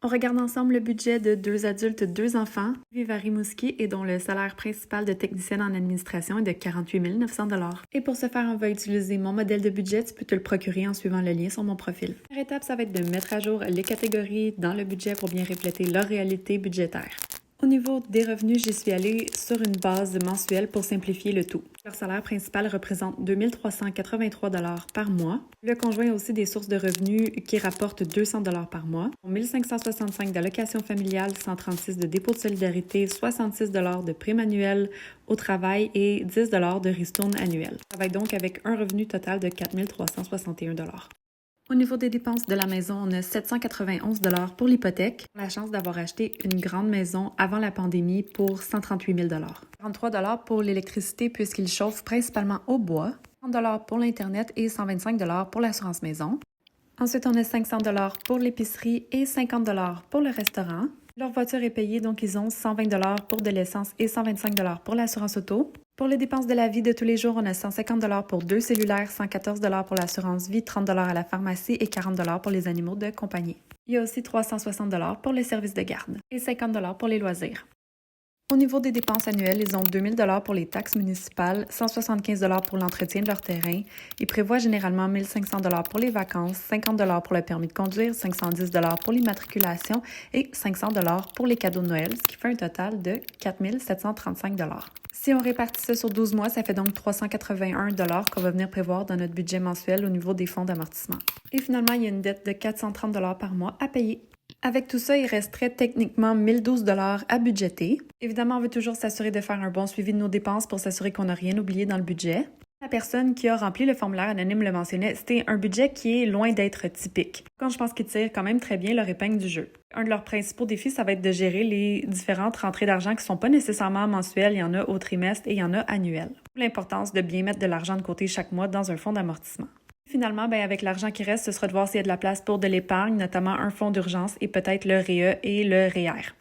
On regarde ensemble le budget de 2 adultes, 2 enfants, qui vivent à Rimouski et dont le salaire principal de technicienne en administration est de 48 900 $. Et pour ce faire, on va utiliser mon modèle de budget. Tu peux te le procurer en suivant le lien sur mon profil. La première étape, ça va être de mettre à jour les catégories dans le budget pour bien refléter leur réalité budgétaire. Au niveau des revenus, j'y suis allée sur une base mensuelle pour simplifier le tout. Leur salaire principal représente 2 383 $ par mois. Le conjoint a aussi des sources de revenus qui rapportent 200 $ par mois. 1 565 d'allocations familiales, 136 de dépôt de solidarité, 66 $ de prime annuelle au travail et 10 $ de ristourne annuelle. Je travaille donc avec un revenu total de 4 361 $. Au niveau des dépenses de la maison, on a 791 $ pour l'hypothèque. On a la chance d'avoir acheté une grande maison avant la pandémie pour 138 000 $. 43 $ pour l'électricité puisqu'il chauffe principalement au bois. 30 $ pour l'Internet et 125 $ pour l'assurance maison. Ensuite, on a 500 $ pour l'épicerie et 50 $ pour le restaurant. Leur voiture est payée, donc ils ont 120 $ pour de l'essence et 125 $ pour l'assurance auto. Pour les dépenses de la vie de tous les jours, on a 150 $ pour 2 cellulaires, 114 $ pour l'assurance vie, 30 $ à la pharmacie et 40 $ pour les animaux de compagnie. Il y a aussi 360 $ pour les services de garde et 50 $ pour les loisirs. Au niveau des dépenses annuelles, ils ont 2 000 $ pour les taxes municipales, 175 $ pour l'entretien de leur terrain. Ils prévoient généralement 1 500 $ pour les vacances, 50 $ pour le permis de conduire, 510 $ pour l'immatriculation et 500 $ pour les cadeaux de Noël, ce qui fait un total de 4 735 $. Si on répartit ça sur 12 mois, ça fait donc 381 $ qu'on va venir prévoir dans notre budget mensuel au niveau des fonds d'amortissement. Et finalement, il y a une dette de 430 $ par mois à payer. Avec tout ça, il resterait techniquement 1 012 $ à budgéter. Évidemment, on veut toujours s'assurer de faire un bon suivi de nos dépenses pour s'assurer qu'on n'a rien oublié dans le budget. La personne qui a rempli le formulaire anonyme le mentionnait, c'était un budget qui est loin d'être typique. Quand je pense qu'ils tirent quand même très bien leur épingle du jeu. Un de leurs principaux défis, ça va être de gérer les différentes rentrées d'argent qui ne sont pas nécessairement mensuelles, il y en a au trimestre et il y en a annuelles. L'importance de bien mettre de l'argent de côté chaque mois dans un fonds d'amortissement. Finalement, avec l'argent qui reste, ce sera de voir s'il y a de la place pour de l'épargne, notamment un fonds d'urgence et peut-être le REE et le REER.